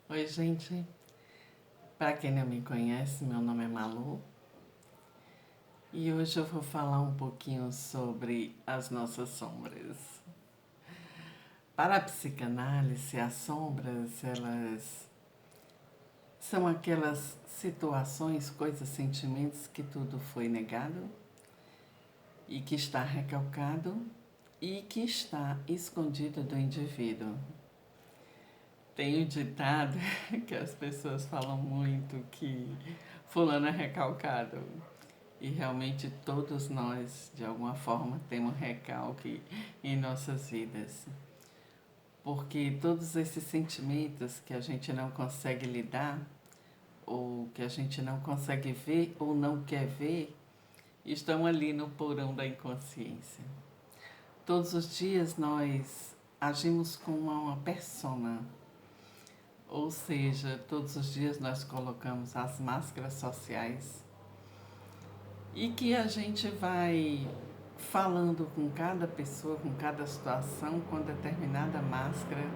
Oi, gente. Para quem não me conhece, meu nome é Malu e hoje eu vou falar um pouquinho sobre as nossas sombras. Para a psicanálise, as sombras, elas são aquelas situações, coisas, sentimentos que tudo foi negado e que está recalcado e que está escondido do indivíduo. Tem o ditado que as pessoas falam muito que fulano é recalcado. E realmente todos nós, de alguma forma, temos recalque em nossas vidas. Porque todos esses sentimentos que a gente não consegue lidar, ou que a gente não consegue ver ou não quer ver, estão ali no porão da inconsciência. Todos os dias nós agimos com uma persona, ou seja, todos os dias nós colocamos as máscaras sociais e que a gente vai falando com cada pessoa, com cada situação, com determinada máscara,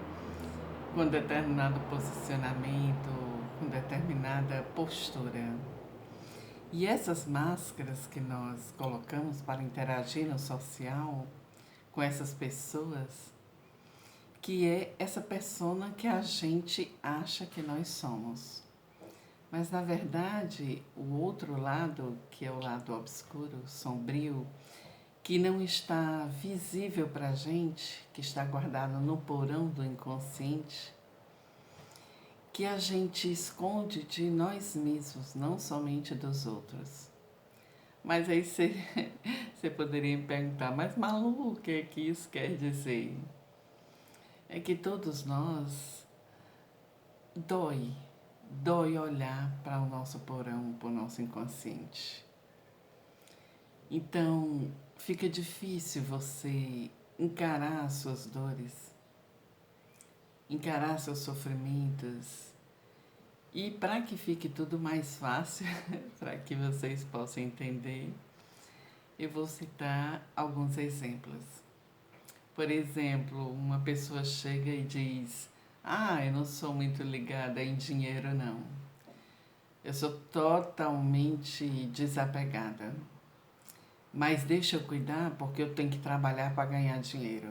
com determinado posicionamento, com determinada postura. E essas máscaras que nós colocamos para interagir no social com essas pessoas, que é essa persona que a gente acha que nós somos. Mas na verdade, o outro lado, que é o lado obscuro, sombrio, que não está visível para a gente, que está guardado no porão do inconsciente, que a gente esconde de nós mesmos, não somente dos outros. Mas aí você, você poderia me perguntar, mas Malu, o que isso quer dizer? É que todos nós dói, dói olhar para o nosso porão, para o nosso inconsciente. Então, fica difícil você encarar as suas dores, encarar seus sofrimentos. E para que fique tudo mais fácil, para que vocês possam entender, eu vou citar alguns exemplos. Por exemplo, uma pessoa chega e diz: "Ah, eu não sou muito ligada em dinheiro, não. Eu sou totalmente desapegada. Mas deixa eu cuidar porque eu tenho que trabalhar para ganhar dinheiro."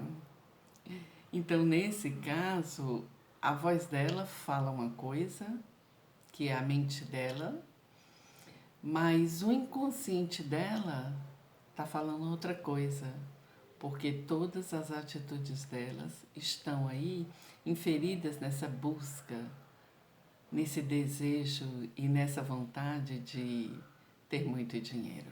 Então, nesse caso, a voz dela fala uma coisa, que é a mente dela, mas o inconsciente dela está falando outra coisa, porque todas as atitudes delas estão aí inferidas nessa busca, nesse desejo e nessa vontade de ter muito dinheiro.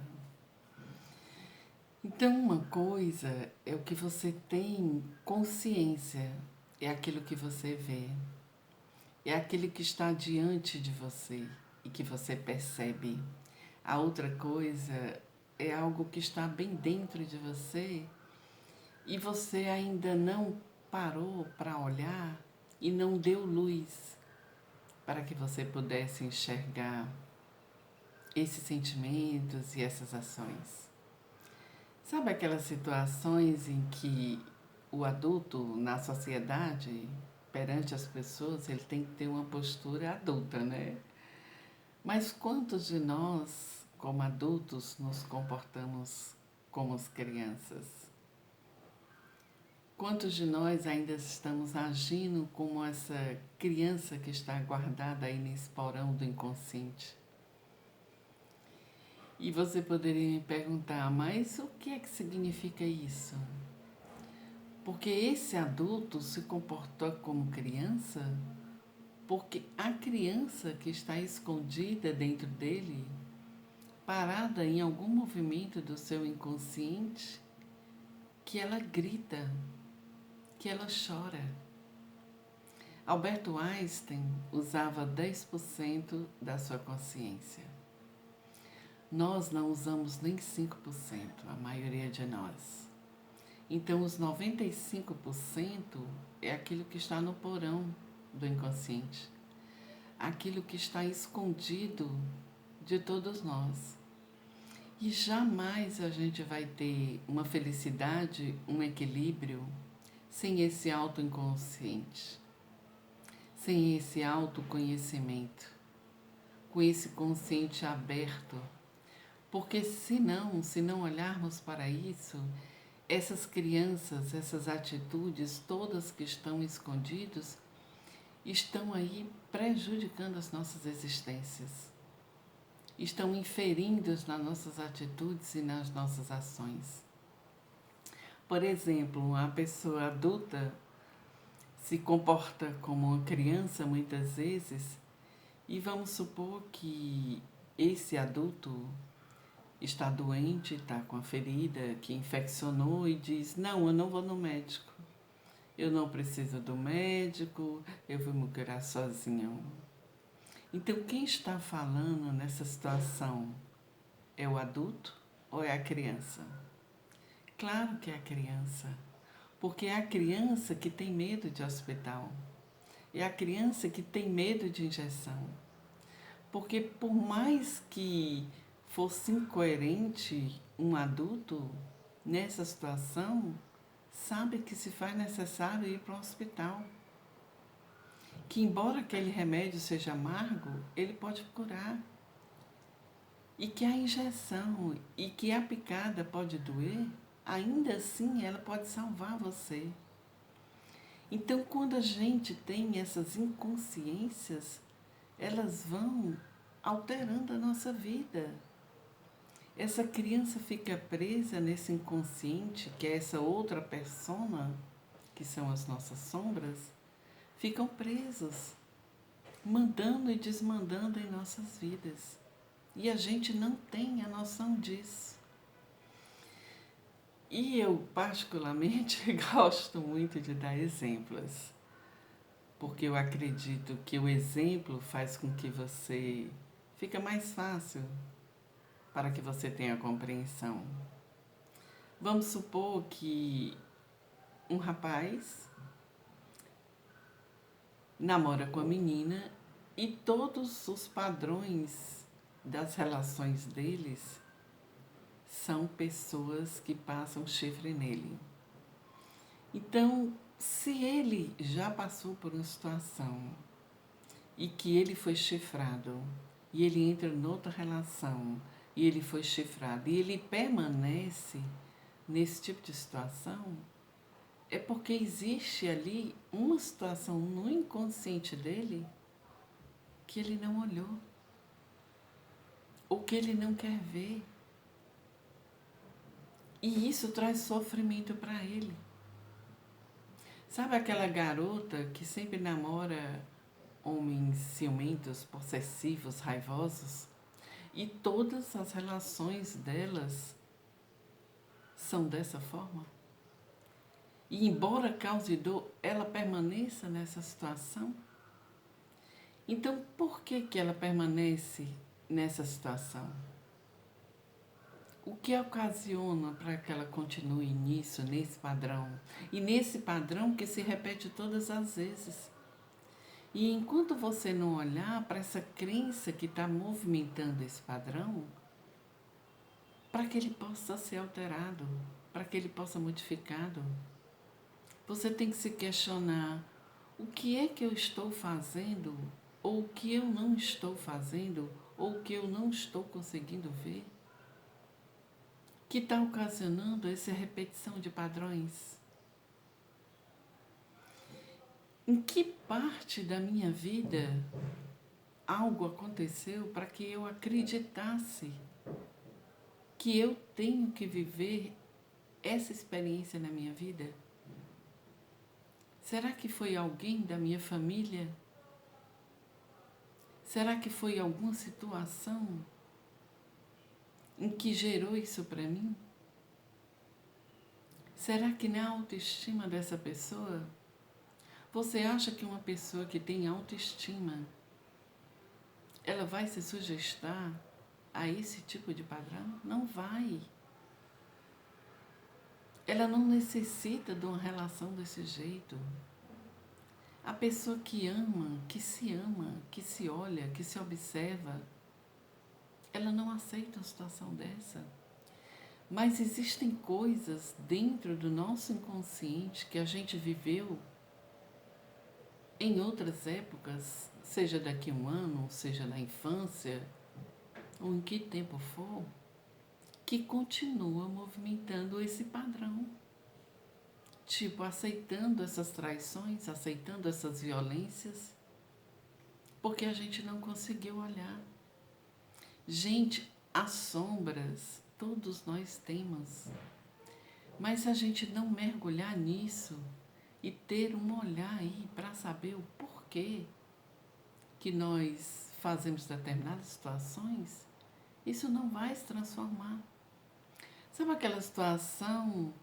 Então, uma coisa é o que você tem consciência, é aquilo que você vê, é aquilo que está diante de você e que você percebe. A outra coisa é algo que está bem dentro de você e você ainda não parou para olhar e não deu luz para que você pudesse enxergar esses sentimentos e essas ações. Sabe aquelas situações em que o adulto na sociedade, perante as pessoas, ele tem que ter uma postura adulta, né? Mas quantos de nós, como adultos, nos comportamos como as crianças? Quantos de nós ainda estamos agindo como essa criança que está guardada aí nesse porão do inconsciente? E você poderia me perguntar, mas o que é que significa isso? Porque esse adulto se comportou como criança porque a criança que está escondida dentro dele, parada em algum movimento do seu inconsciente, que ela grita, que ela chora. Alberto Einstein usava 10% da sua consciência. Nós não usamos nem 5%, a maioria de nós. Então, os 95% é aquilo que está no porão do inconsciente, aquilo que está escondido de todos nós. E jamais a gente vai ter uma felicidade, um equilíbrio, sem esse autoinconsciente, sem esse autoconhecimento, com esse consciente aberto. Porque se não olharmos para isso, essas crianças, essas atitudes todas que estão escondidas, estão aí prejudicando as nossas existências. Estão inferindo nas nossas atitudes e nas nossas ações. Por exemplo, uma pessoa adulta se comporta como uma criança muitas vezes e vamos supor que esse adulto está doente, está com a ferida que infeccionou e diz: não, eu não vou no médico, eu não preciso do médico, eu vou me curar sozinho. Então, quem está falando nessa situação é o adulto ou é a criança? Claro que é a criança, porque é a criança que tem medo de hospital, é a criança que tem medo de injeção. Porque por mais que fosse incoerente um adulto nessa situação, sabe que se faz necessário ir para o hospital. Que embora aquele remédio seja amargo, ele pode curar. E que a injeção e que a picada pode doer, ainda assim ela pode salvar você. Então, quando a gente tem essas inconsciências, elas vão alterando a nossa vida. Essa criança fica presa nesse inconsciente, que é essa outra persona, que são as nossas sombras, ficam presos, mandando e desmandando em nossas vidas. E a gente não tem a noção disso. E eu, particularmente, gosto muito de dar exemplos, porque eu acredito que o exemplo faz com que você fica mais fácil para que você tenha compreensão. Vamos supor que um rapaz namora com a menina e todos os padrões das relações deles são pessoas que passam chifre nele. Então, se ele já passou por uma situação e que ele foi chifrado, e ele entra noutra relação, e ele foi chifrado, e ele permanece nesse tipo de situação, é porque existe ali uma situação no inconsciente dele que ele não olhou, ou que ele não quer ver. E isso traz sofrimento para ele. Sabe aquela garota que sempre namora homens ciumentos, possessivos, raivosos? E todas as relações delas são dessa forma? E embora cause dor, ela permaneça nessa situação? Então, por que ela permanece nessa situação? O que ocasiona para que ela continue nisso, nesse padrão? E nesse padrão que se repete todas as vezes. E enquanto você não olhar para essa crença que está movimentando esse padrão, para que ele possa ser alterado, para que ele possa ser modificado, você tem que se questionar: o que é que eu estou fazendo, ou o que eu não estou fazendo, ou o que eu não estou conseguindo ver, que está ocasionando essa repetição de padrões? Em que parte da minha vida algo aconteceu para que eu acreditasse que eu tenho que viver essa experiência na minha vida? Será que foi alguém da minha família? Será que foi alguma situação em que gerou isso para mim? Será que na autoestima dessa pessoa, você acha que uma pessoa que tem autoestima, ela vai se sujeitar a esse tipo de padrão? Não vai. Ela não necessita de uma relação desse jeito. A pessoa que ama, que se olha, que se observa, ela não aceita uma situação dessa. Mas existem coisas dentro do nosso inconsciente que a gente viveu em outras épocas, seja daqui a um ano, seja na infância, ou em que tempo for, que continua movimentando esse padrão. Tipo, aceitando essas traições, aceitando essas violências, porque a gente não conseguiu olhar. Gente, as sombras todos nós temos, mas se a gente não mergulhar nisso e ter um olhar aí para saber o porquê que nós fazemos determinadas situações, isso não vai se transformar. Sabe aquela situação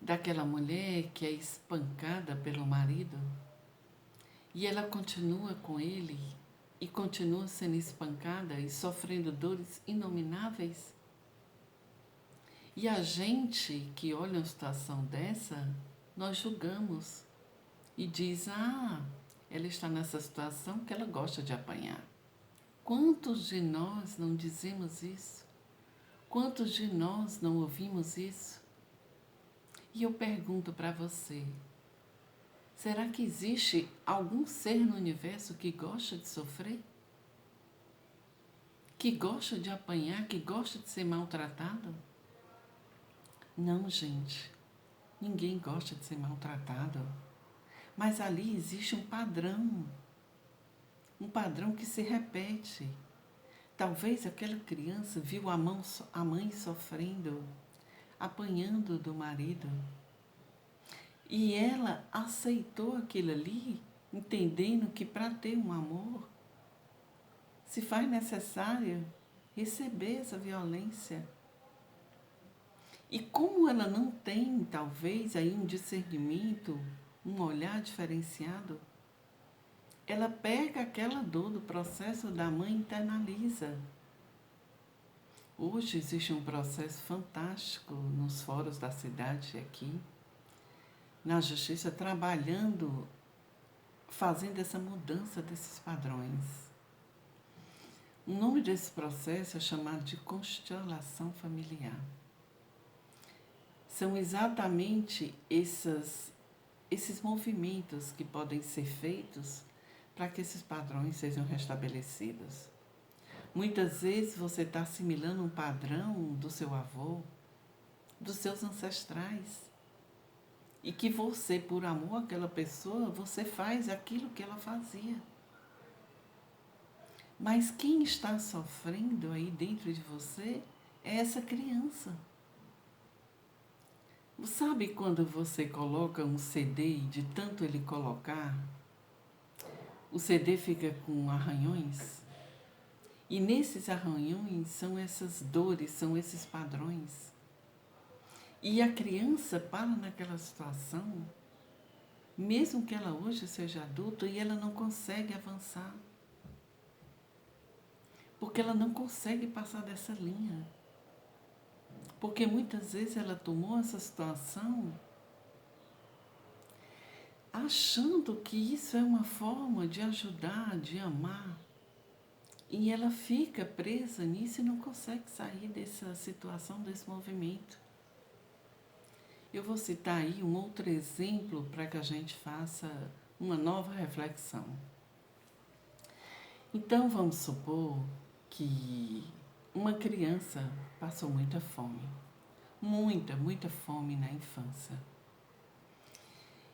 daquela mulher que é espancada pelo marido e ela continua com ele e continua sendo espancada e sofrendo dores inomináveis? E a gente que olha uma situação dessa, nós julgamos e diz: ah, ela está nessa situação porque ela gosta de apanhar. Quantos de nós não dizemos isso? Quantos de nós não ouvimos isso? E eu pergunto para você: será que existe algum ser no universo que gosta de sofrer? Que gosta de apanhar? Que gosta de ser maltratado? Não, gente. Ninguém gosta de ser maltratado. Mas ali existe um padrão que se repete. Talvez aquela criança viu a mãe sofrendo, apanhando do marido. E ela aceitou aquilo ali, entendendo que para ter um amor, se faz necessário receber essa violência. E como ela não tem, talvez, aí um discernimento, um olhar diferenciado, ela pega aquela dor do processo da mãe e internaliza. Hoje existe um processo fantástico nos fóruns da cidade aqui, na justiça, trabalhando, fazendo essa mudança desses padrões. O nome desse processo é chamado de constelação familiar. São exatamente esses movimentos que podem ser feitos para que esses padrões sejam restabelecidos. Muitas vezes você está assimilando um padrão do seu avô, dos seus ancestrais. E que você, por amor àquela pessoa, você faz aquilo que ela fazia. Mas quem está sofrendo aí dentro de você é essa criança. Sabe quando você coloca um CD e de tanto ele colocar, o CD fica com arranhões? E nesses arranhões são essas dores, são esses padrões. E a criança para naquela situação, mesmo que ela hoje seja adulta, e ela não consegue avançar. Porque ela não consegue passar dessa linha. Porque muitas vezes ela tomou essa situação achando que isso é uma forma de ajudar, de amar. E ela fica presa nisso e não consegue sair dessa situação, desse movimento. Eu vou citar aí um outro exemplo para que a gente faça uma nova reflexão. Então vamos supor que uma criança passou muita fome. Muita fome na infância.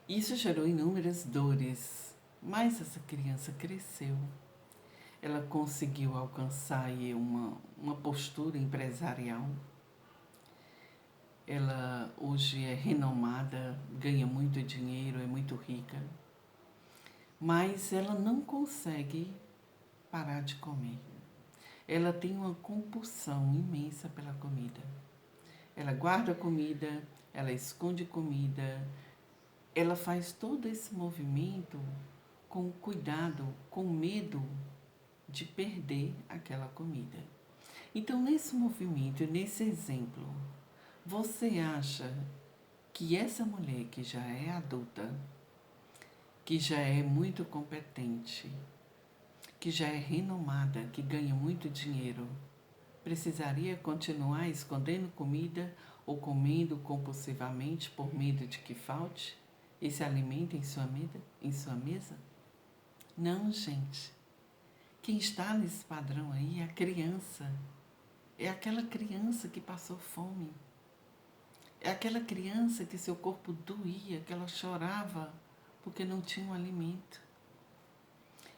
Isso gerou inúmeras dores, mas essa criança cresceu. Ela conseguiu alcançar aí uma postura empresarial. Ela hoje é renomada, ganha muito dinheiro, é muito rica. Mas ela não consegue parar de comer. Ela tem uma compulsão imensa pela comida. Ela guarda comida, ela esconde comida, ela faz todo esse movimento com cuidado, com medo de perder aquela comida. Então, nesse movimento, nesse exemplo, você acha que essa mulher que já é adulta, que já é muito competente, que já é renomada, que ganha muito dinheiro, precisaria continuar escondendo comida ou comendo compulsivamente por medo de que falte? esse alimento em sua mesa? Não, gente. Quem está nesse padrão aí é a criança. É aquela criança que passou fome. É aquela criança que seu corpo doía, que ela chorava porque não tinha um alimento.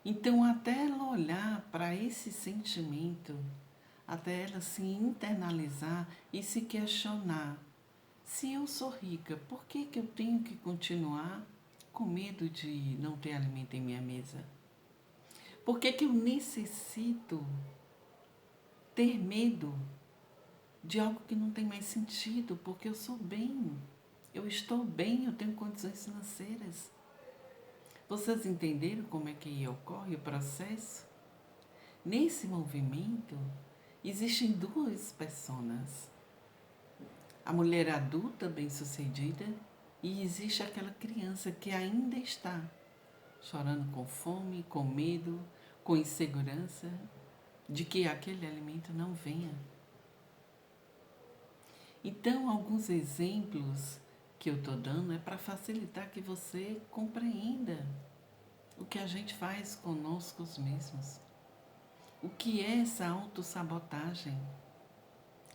Então, até ela olhar para esse sentimento, até ela se internalizar e se questionar: se eu sou rica, por que eu tenho que continuar com medo de não ter alimento em minha mesa? Por que eu necessito ter medo de algo que não tem mais sentido? Porque eu sou bem, eu estou bem, eu tenho condições financeiras. Vocês entenderam como é que ocorre o processo? Nesse movimento, existem duas personas. A mulher adulta bem-sucedida e existe aquela criança que ainda está chorando com fome, com medo, com insegurança de que aquele alimento não venha. Então, alguns exemplos que eu estou dando é para facilitar que você compreenda o que a gente faz conosco mesmos. O que é essa autossabotagem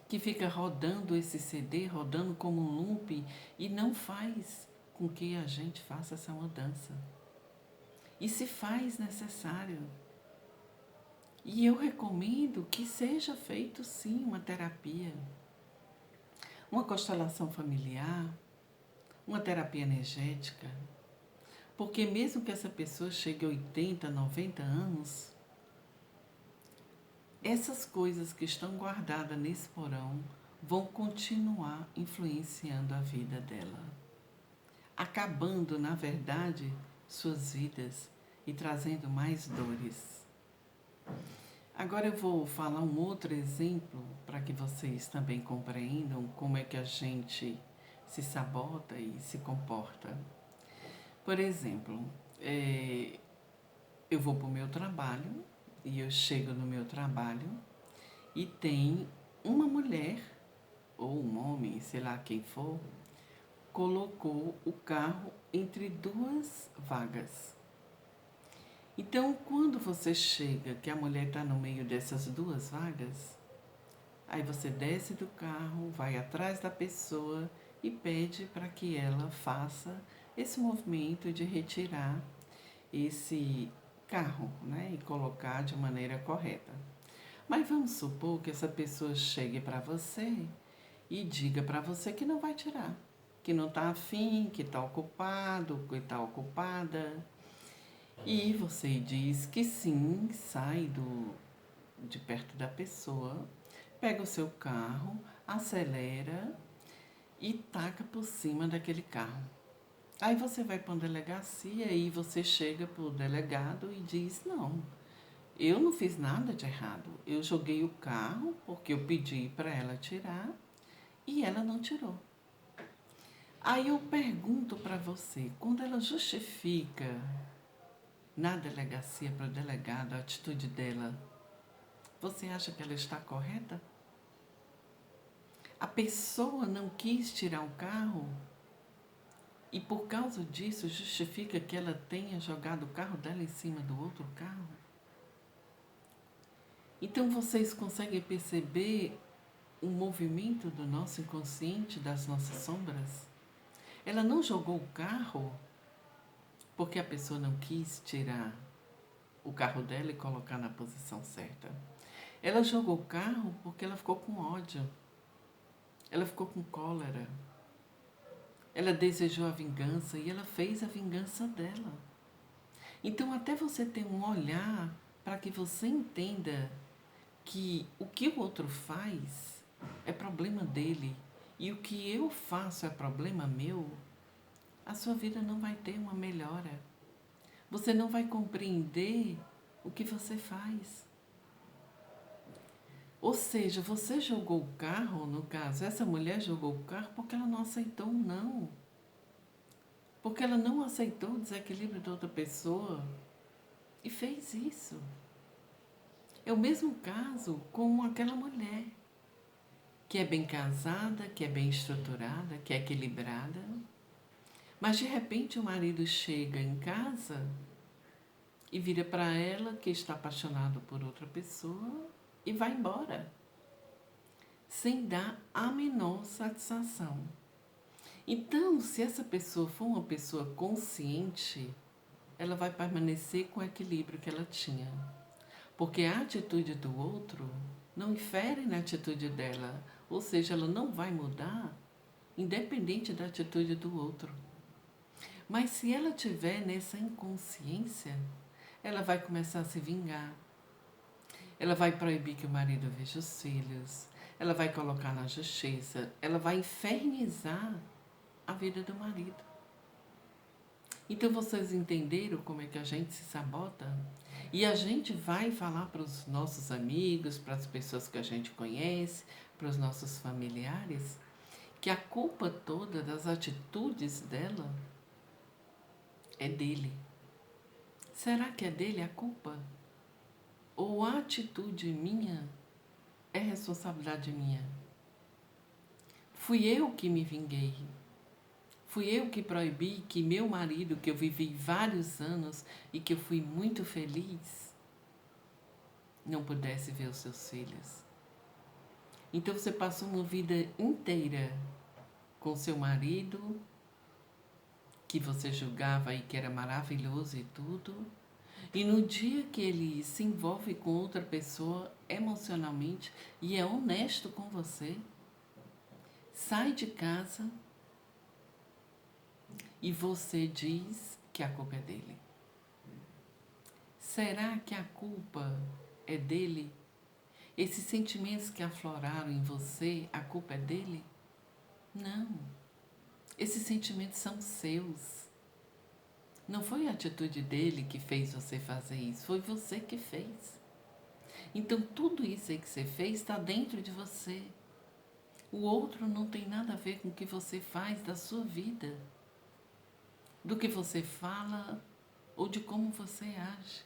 que fica rodando esse CD, rodando como um loop e não faz com que a gente faça essa mudança. E se faz necessário. E eu recomendo que seja feito sim uma terapia, uma constelação familiar, uma terapia energética, porque mesmo que essa pessoa chegue a 80, 90 anos, essas coisas que estão guardadas nesse porão vão continuar influenciando a vida dela, acabando, na verdade, suas vidas e trazendo mais dores. Agora eu vou falar um outro exemplo para que vocês também compreendam como é que a gente se sabota e se comporta. Por exemplo, eu vou para o meu trabalho e eu chego no meu trabalho e tem uma mulher ou um homem, sei lá quem for, colocou o carro entre duas vagas. Então, quando você chega, que a mulher está no meio dessas duas vagas, aí você desce do carro, vai atrás da pessoa e pede para que ela faça esse movimento de retirar esse carro, né, e colocar de maneira correta. Mas vamos supor que essa pessoa chegue para você e diga para você que não vai tirar, que não está afim, que está ocupado, que está ocupada. E você diz que sim, sai de perto da pessoa, pega o seu carro, acelera e taca por cima daquele carro. Aí você vai para uma delegacia e você chega para o delegado e diz: não, eu não fiz nada de errado. Eu joguei o carro porque eu pedi para ela tirar e ela não tirou. Aí eu pergunto para você, quando ela justifica na delegacia para o delegado a atitude dela, você acha que ela está correta? A pessoa não quis tirar o carro e por causa disso justifica que ela tenha jogado o carro dela em cima do outro carro? Então vocês conseguem perceber o movimento do nosso inconsciente, das nossas sombras? Ela não jogou o carro porque a pessoa não quis tirar o carro dela e colocar na posição certa. Ela jogou o carro porque ela ficou com ódio. Ela ficou com cólera. Ela desejou a vingança e ela fez a vingança dela. Então, até você ter um olhar para que você entenda que o que o outro faz é problema dele e o que eu faço é problema meu, a sua vida não vai ter uma melhora. Você não vai compreender o que você faz. Ou seja, você jogou o carro, no caso, essa mulher jogou o carro porque ela não aceitou um não. Porque ela não aceitou o desequilíbrio da outra pessoa e fez isso. É o mesmo caso com aquela mulher que é bem casada, que é bem estruturada, que é equilibrada, Mas de repente o marido chega em casa e vira para ela que está apaixonado por outra pessoa e vai embora, sem dar a menor satisfação. Então, se essa pessoa for uma pessoa consciente, ela vai permanecer com o equilíbrio que ela tinha. Porque a atitude do outro não infere na atitude dela, ou seja, ela não vai mudar independente da atitude do outro. Mas se ela tiver nessa inconsciência, ela vai começar a se vingar. Ela vai proibir que o marido veja os filhos. Ela vai colocar na justiça. Ela vai infernizar a vida do marido. Então vocês entenderam como é que a gente se sabota? E a gente vai falar para os nossos amigos, para as pessoas que a gente conhece, para os nossos familiares, que a culpa toda das atitudes dela é dele. Será que é dele a culpa? Ou a atitude minha é responsabilidade minha? Fui eu que me vinguei. Fui eu que proibi que meu marido, que eu vivi vários anos e que eu fui muito feliz, não pudesse ver os seus filhos. Então você passou uma vida inteira com seu marido, que você julgava e que era maravilhoso e tudo, e no dia que ele se envolve com outra pessoa emocionalmente e é honesto com você, sai de casa e você diz que a culpa é dele. Será que a culpa é dele? Esses sentimentos que afloraram em você, a culpa é dele? Não. Esses sentimentos são seus. Não foi a atitude dele que fez você fazer isso, foi você que fez. Então tudo isso aí que você fez está dentro de você. O outro não tem nada a ver com o que você faz da sua vida, do que você fala ou de como você age.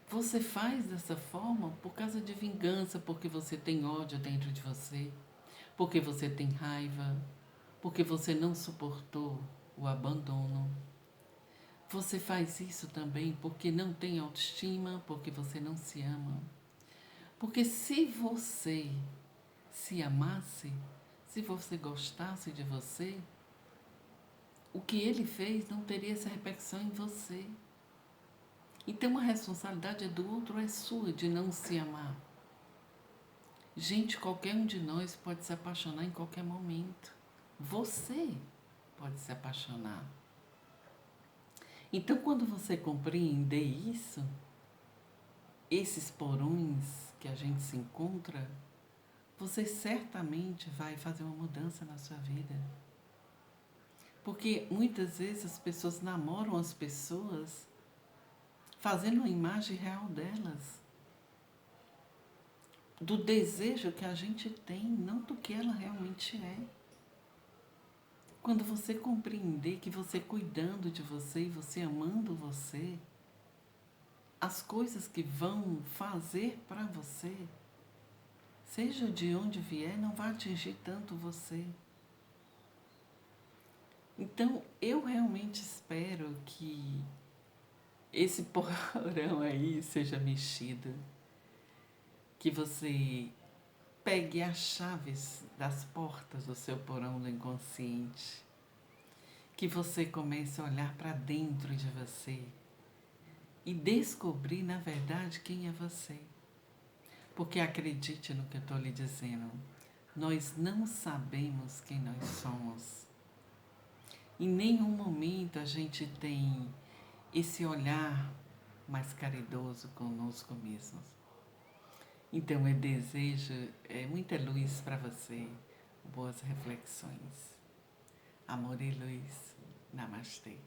Você faz dessa forma por causa de vingança, porque você tem ódio dentro de você, porque você tem raiva, porque você não suportou o abandono. Você faz isso também porque não tem autoestima, porque você não se ama. Porque se você se amasse, se você gostasse de você, o que ele fez não teria essa repercussão em você. Então a responsabilidade é do outro, é sua, de não se amar. Gente, qualquer um de nós pode se apaixonar em qualquer momento. Você pode se apaixonar. Então, quando você compreender isso, esses porões que a gente se encontra, você certamente vai fazer uma mudança na sua vida. Porque muitas vezes as pessoas namoram as pessoas fazendo uma imagem real delas, do desejo que a gente tem, não do que ela realmente é. Quando você compreender que você cuidando de você e você amando você, as coisas que vão fazer para você, seja de onde vier, não vai atingir tanto você. Então, eu realmente espero que esse porão aí seja mexido, que você pegue as chaves das portas do seu porão do inconsciente, que você comece a olhar para dentro de você e descobrir, na verdade, quem é você. Porque acredite no que eu estou lhe dizendo, nós não sabemos quem nós somos. Em nenhum momento a gente tem esse olhar mais caridoso conosco mesmos. Então eu desejo muita luz para você, boas reflexões. Amor e luz. Namastê.